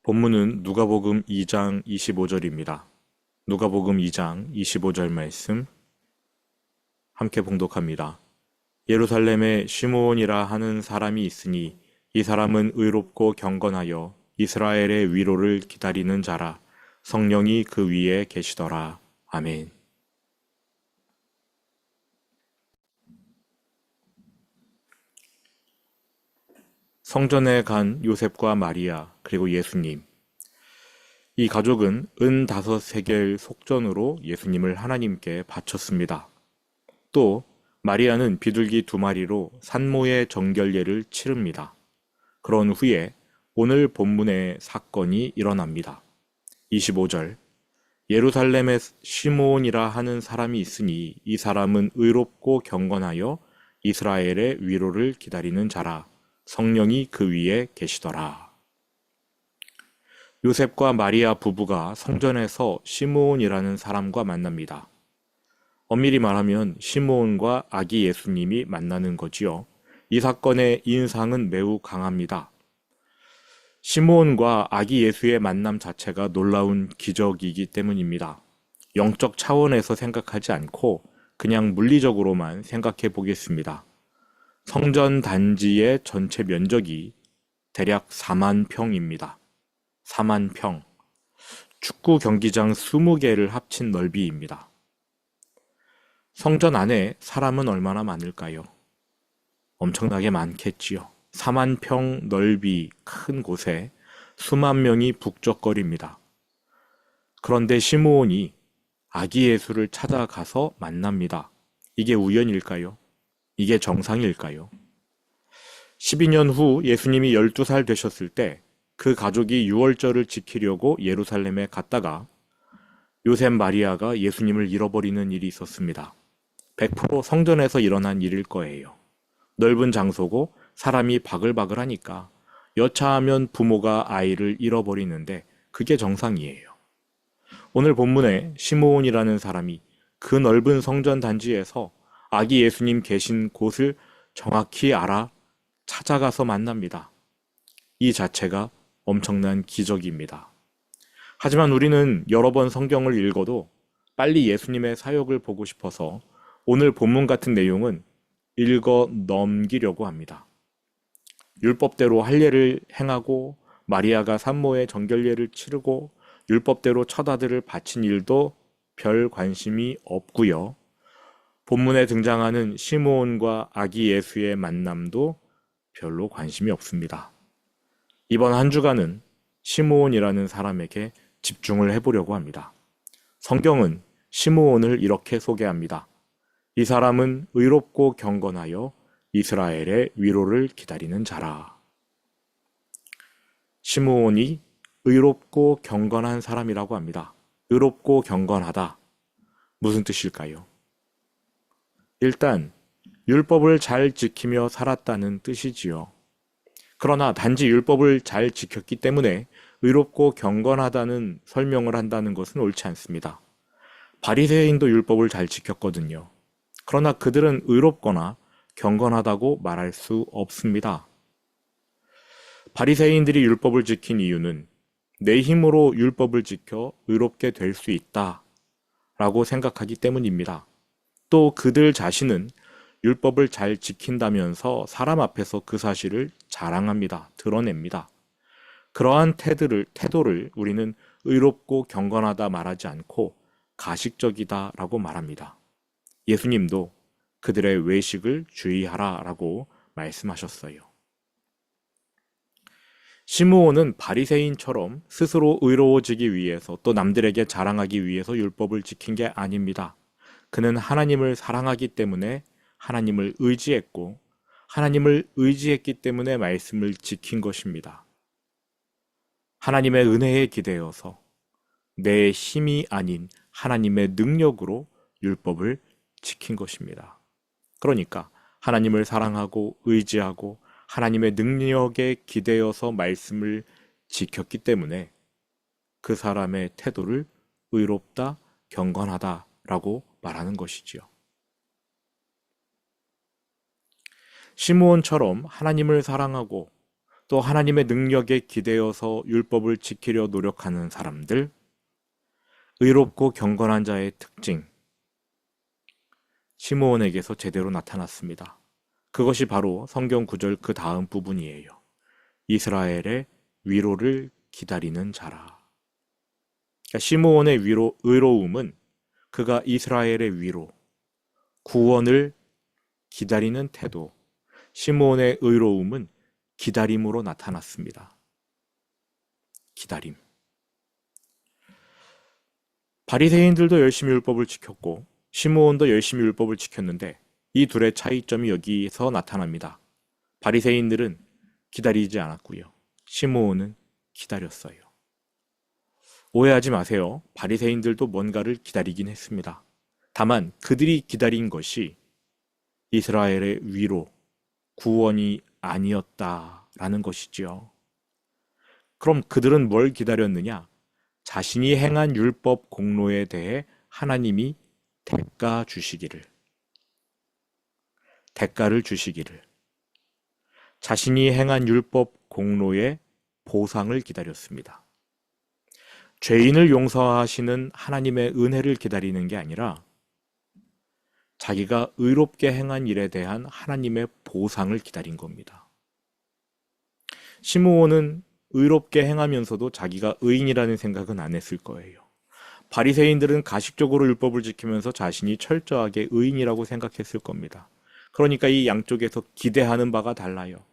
본문은 누가복음 2장 25절입니다. 누가복음 2장 25절 말씀 함께 봉독합니다. 예루살렘에 시므온이라 하는 사람이 있으니 이 사람은 의롭고 경건하여 이스라엘의 위로를 기다리는 자라. 성령이 그 위에 계시더라. 아멘. 성전에 간 요셉과 마리아 그리고 예수님. 이 가족은 은 5세겔 속전으로 예수님을 하나님께 바쳤습니다. 또 마리아는 비둘기 2마리로 산모의 정결례를 치릅니다. 그런 후에 오늘 본문의 사건이 일어납니다. 25절 예루살렘에 시므온이라 하는 사람이 있으니 이 사람은 의롭고 경건하여 이스라엘의 위로를 기다리는 자라. 성령이 그 위에 계시더라. 요셉과 마리아 부부가 성전에서 시므온이라는 사람과 만납니다. 엄밀히 말하면 시므온과 아기 예수님이 만나는 거지요. 이 사건의 인상은 매우 강합니다. 시므온과 아기 예수의 만남 자체가 놀라운 기적이기 때문입니다. 영적 차원에서 생각하지 않고 그냥 물리적으로만 생각해 보겠습니다. 성전 단지의 전체 면적이 대략 4만 평입니다. 4만 평. 축구 경기장 20개를 합친 넓이입니다. 성전 안에 사람은 얼마나 많을까요? 엄청나게 많겠지요. 4만 평 넓이 큰 곳에 수만 명이 북적거립니다. 그런데 시므온이 아기 예수를 찾아가서 만납니다. 이게 우연일까요? 이게 정상일까요? 12년 후 예수님이 12살 되셨을 때 그 가족이 유월절을 지키려고 예루살렘에 갔다가 요셉 마리아가 예수님을 잃어버리는 일이 있었습니다. 100% 성전에서 일어난 일일 거예요. 넓은 장소고 사람이 바글바글하니까 여차하면 부모가 아이를 잃어버리는데 그게 정상이에요. 오늘 본문에 시므온이라는 사람이 그 넓은 성전 단지에서 아기 예수님 계신 곳을 정확히 알아 찾아가서 만납니다. 이 자체가 엄청난 기적입니다. 하지만 우리는 여러 번 성경을 읽어도 빨리 예수님의 사역을 보고 싶어서 오늘 본문 같은 내용은 읽어 넘기려고 합니다. 율법대로 할례를 행하고 마리아가 산모의 정결례를 치르고 율법대로 첫 아들을 바친 일도 별 관심이 없고요. 본문에 등장하는 시므온과 아기 예수의 만남도 별로 관심이 없습니다. 이번 한 주간은 시므온이라는 사람에게 집중을 해보려고 합니다. 성경은 시므온을 이렇게 소개합니다. 이 사람은 의롭고 경건하여 이스라엘의 위로를 기다리는 자라. 시므온이 의롭고 경건한 사람이라고 합니다. 의롭고 경건하다. 무슨 뜻일까요? 일단 율법을 잘 지키며 살았다는 뜻이지요. 그러나 단지 율법을 잘 지켰기 때문에 의롭고 경건하다는 설명을 한다는 것은 옳지 않습니다. 바리새인도 율법을 잘 지켰거든요. 그러나 그들은 의롭거나 경건하다고 말할 수 없습니다. 바리새인들이 율법을 지킨 이유는 내 힘으로 율법을 지켜 의롭게 될 수 있다라고 생각하기 때문입니다. 또 그들 자신은 율법을 잘 지킨다면서 사람 앞에서 그 사실을 자랑합니다. 드러냅니다. 그러한 태도를 우리는 의롭고 경건하다 말하지 않고 가식적이다라고 말합니다. 예수님도 그들의 외식을 주의하라라고 말씀하셨어요. 시므온은 바리새인처럼 스스로 의로워지기 위해서 또 남들에게 자랑하기 위해서 율법을 지킨 게 아닙니다. 그는 하나님을 사랑하기 때문에 하나님을 의지했고 하나님을 의지했기 때문에 말씀을 지킨 것입니다. 하나님의 은혜에 기대어서 내 힘이 아닌 하나님의 능력으로 율법을 지킨 것입니다. 그러니까 하나님을 사랑하고 의지하고 하나님의 능력에 기대어서 말씀을 지켰기 때문에 그 사람의 태도를 의롭다, 경건하다라고 말하는 것이지요. 시므온처럼 하나님을 사랑하고 또 하나님의 능력에 기대어서 율법을 지키려 노력하는 사람들, 의롭고 경건한 자의 특징, 시므온에게서 제대로 나타났습니다. 그것이 바로 성경 구절 그 다음 부분이에요. 이스라엘의 위로를 기다리는 자라. 그러니까 시므온의 의로움은 그가 이스라엘의 위로, 구원을 기다리는 태도, 시므온의 의로움은 기다림으로 나타났습니다. 기다림. 바리새인들도 열심히 율법을 지켰고 시므온도 열심히 율법을 지켰는데 이 둘의 차이점이 여기서 나타납니다. 바리새인들은 기다리지 않았고요. 시므온은 기다렸어요. 오해하지 마세요. 바리새인들도 뭔가를 기다리긴 했습니다. 다만 그들이 기다린 것이 이스라엘의 위로, 구원이 아니었다라는 것이지요. 그럼 그들은 뭘 기다렸느냐? 자신이 행한 율법 공로에 대해 하나님이 대가를 주시기를. 자신이 행한 율법 공로의 보상을 기다렸습니다. 죄인을 용서하시는 하나님의 은혜를 기다리는 게 아니라 자기가 의롭게 행한 일에 대한 하나님의 보상을 기다린 겁니다. 시므온은 의롭게 행하면서도 자기가 의인이라는 생각은 안 했을 거예요. 바리새인들은 가식적으로 율법을 지키면서 자신이 철저하게 의인이라고 생각했을 겁니다. 그러니까 이 양쪽에서 기대하는 바가 달라요.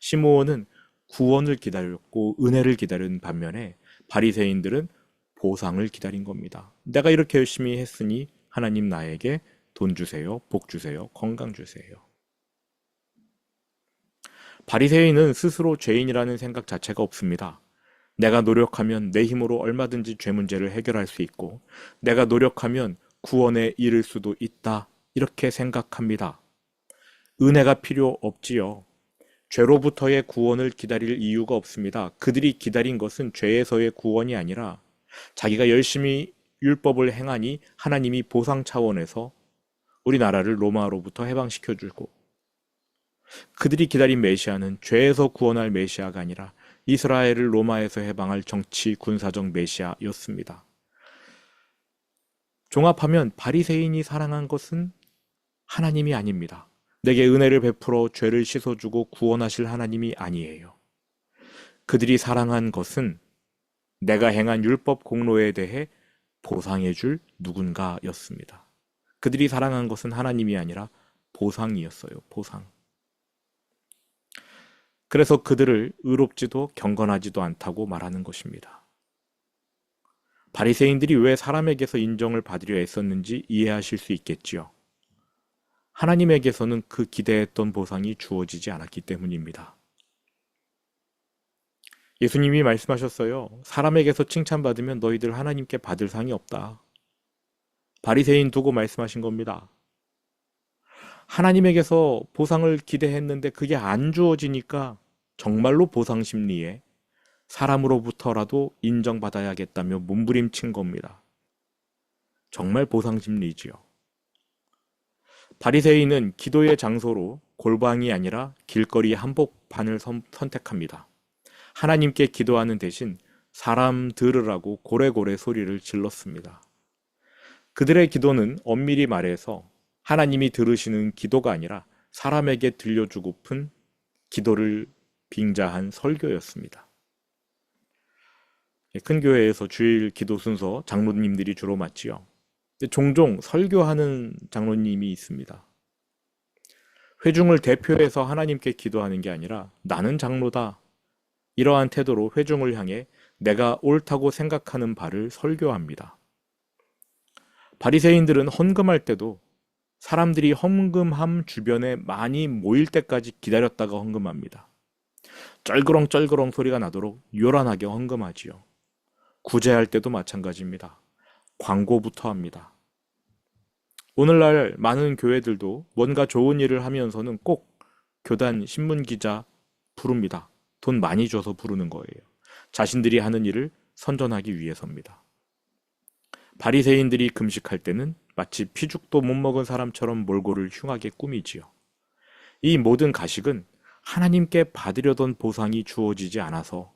시므온은 구원을 기다렸고 은혜를 기다린 반면에 바리새인들은 보상을 기다린 겁니다. 내가 이렇게 열심히 했으니 하나님 나에게 돈 주세요, 복 주세요, 건강 주세요. 바리새인은 스스로 죄인이라는 생각 자체가 없습니다. 내가 노력하면 내 힘으로 얼마든지 죄 문제를 해결할 수 있고 내가 노력하면 구원에 이를 수도 있다. 이렇게 생각합니다. 은혜가 필요 없지요. 죄로부터의 구원을 기다릴 이유가 없습니다. 그들이 기다린 것은 죄에서의 구원이 아니라 자기가 열심히 율법을 행하니 하나님이 보상 차원에서 우리나라를 로마로부터 해방시켜주고 그들이 기다린 메시아는 죄에서 구원할 메시아가 아니라 이스라엘을 로마에서 해방할 정치 군사적 메시아였습니다. 종합하면 바리새인이 사랑한 것은 하나님이 아닙니다. 내게 은혜를 베풀어 죄를 씻어주고 구원하실 하나님이 아니에요. 그들이 사랑한 것은 내가 행한 율법 공로에 대해 보상해줄 누군가였습니다. 그들이 사랑한 것은 하나님이 아니라 보상이었어요. 보상. 그래서 그들을 의롭지도 경건하지도 않다고 말하는 것입니다. 바리새인들이 왜 사람에게서 인정을 받으려 애썼는지 이해하실 수 있겠지요. 하나님에게서는 그 기대했던 보상이 주어지지 않았기 때문입니다. 예수님이 말씀하셨어요. 사람에게서 칭찬받으면 너희들 하나님께 받을 상이 없다. 바리새인 두고 말씀하신 겁니다. 하나님에게서 보상을 기대했는데 그게 안 주어지니까 정말로 보상 심리에 사람으로부터라도 인정받아야겠다며 몸부림친 겁니다. 정말 보상 심리지요. 바리새인은 기도의 장소로 골방이 아니라 길거리 한복판을 선택합니다. 하나님께 기도하는 대신 사람 들으라고 고래고래 소리를 질렀습니다. 그들의 기도는 엄밀히 말해서 하나님이 들으시는 기도가 아니라 사람에게 들려주고픈 기도를 빙자한 설교였습니다. 큰 교회에서 주일 기도 순서 장로님들이 주로 맡지요. 종종 설교하는 장로님이 있습니다. 회중을 대표해서 하나님께 기도하는 게 아니라 나는 장로다. 이러한 태도로 회중을 향해 내가 옳다고 생각하는 바를 설교합니다. 바리새인들은 헌금할 때도 사람들이 헌금함 주변에 많이 모일 때까지 기다렸다가 헌금합니다. 쩔그렁 소리가 나도록 요란하게 헌금하지요. 구제할 때도 마찬가지입니다. 광고부터 합니다. 오늘날 많은 교회들도 뭔가 좋은 일을 하면서는 꼭 교단 신문기자 부릅니다. 돈 많이 줘서 부르는 거예요. 자신들이 하는 일을 선전하기 위해서입니다. 바리새인들이 금식할 때는 마치 피죽도 못 먹은 사람처럼 몰골을 흉하게 꾸미지요. 이 모든 가식은 하나님께 받으려던 보상이 주어지지 않아서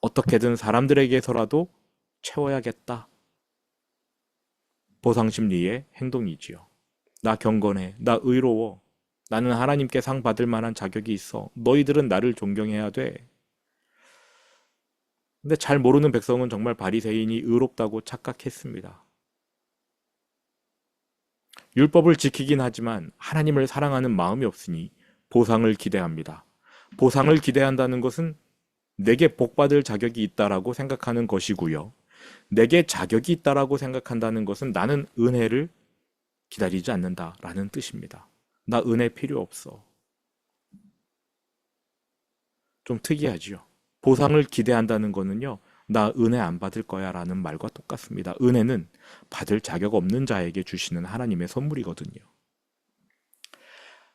어떻게든 사람들에게서라도 채워야겠다. 보상 심리의 행동이지요. 나 경건해. 나 의로워. 나는 하나님께 상 받을 만한 자격이 있어. 너희들은 나를 존경해야 돼. 근데 잘 모르는 백성은 정말 바리새인이 의롭다고 착각했습니다. 율법을 지키긴 하지만 하나님을 사랑하는 마음이 없으니 보상을 기대합니다. 보상을 기대한다는 것은 내게 복받을 자격이 있다라고 생각하는 것이고요. 내게 자격이 있다라고 생각한다는 것은 나는 은혜를 기다리지 않는다라는 뜻입니다. 나 은혜 필요 없어. 좀 특이하지요. 보상을 기대한다는 거는요, 나 은혜 안 받을 거야 라는 말과 똑같습니다. 은혜는 받을 자격 없는 자에게 주시는 하나님의 선물이거든요.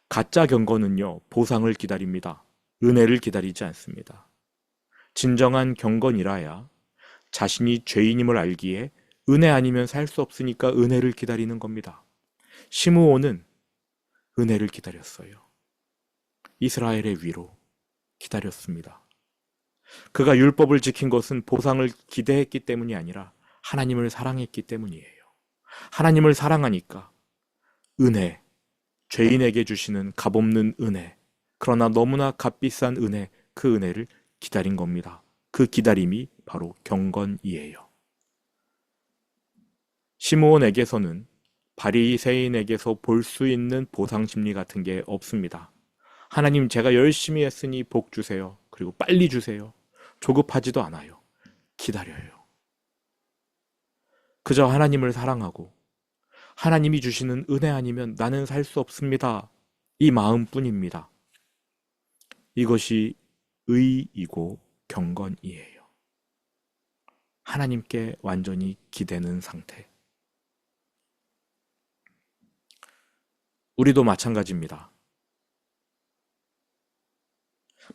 가짜 경건은요, 보상을 기다립니다. 은혜를 기다리지 않습니다. 진정한 경건이라야 자신이 죄인임을 알기에 은혜 아니면 살 수 없으니까 은혜를 기다리는 겁니다. 시므온은 은혜를 기다렸어요. 이스라엘의 위로 기다렸습니다. 그가 율법을 지킨 것은 보상을 기대했기 때문이 아니라 하나님을 사랑했기 때문이에요. 하나님을 사랑하니까 은혜, 죄인에게 주시는 값없는 은혜, 그러나 너무나 값비싼 은혜, 그 은혜를 기다린 겁니다. 그 기다림이 바로 경건이에요. 시므온에게서는 바리새인에게서 볼 수 있는 보상 심리 같은 게 없습니다. 하나님, 제가 열심히 했으니 복 주세요. 그리고 빨리 주세요. 조급하지도 않아요. 기다려요. 그저 하나님을 사랑하고 하나님이 주시는 은혜 아니면 나는 살 수 없습니다. 이 마음뿐입니다. 이것이 의이고 경건이에요. 하나님께 완전히 기대는 상태. 우리도 마찬가지입니다.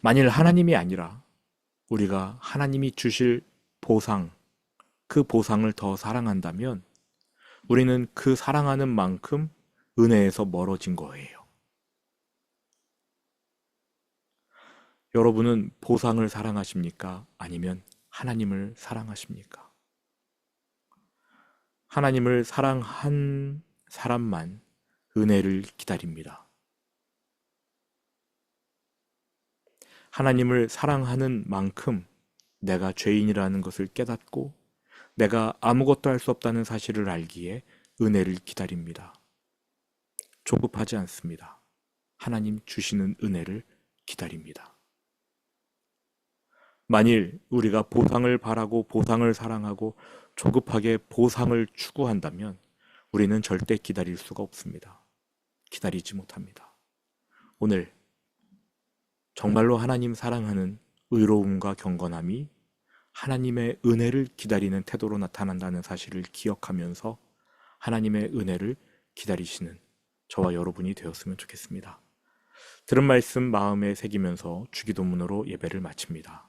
만일 하나님이 아니라 우리가 하나님이 주실 보상, 그 보상을 더 사랑한다면 우리는 그 사랑하는 만큼 은혜에서 멀어진 거예요. 여러분은 보상을 사랑하십니까? 아니면 하나님을 사랑하십니까? 하나님을 사랑한 사람만 은혜를 기다립니다. 하나님을 사랑하는 만큼 내가 죄인이라는 것을 깨닫고 내가 아무것도 할 수 없다는 사실을 알기에 은혜를 기다립니다. 조급하지 않습니다. 하나님 주시는 은혜를 기다립니다. 만일 우리가 보상을 바라고 보상을 사랑하고 조급하게 보상을 추구한다면 우리는 절대 기다릴 수가 없습니다. 기다리지 못합니다. 오늘 정말로 하나님 사랑하는 의로움과 경건함이 하나님의 은혜를 기다리는 태도로 나타난다는 사실을 기억하면서 하나님의 은혜를 기다리시는 저와 여러분이 되었으면 좋겠습니다. 들은 말씀 마음에 새기면서 주기도문으로 예배를 마칩니다.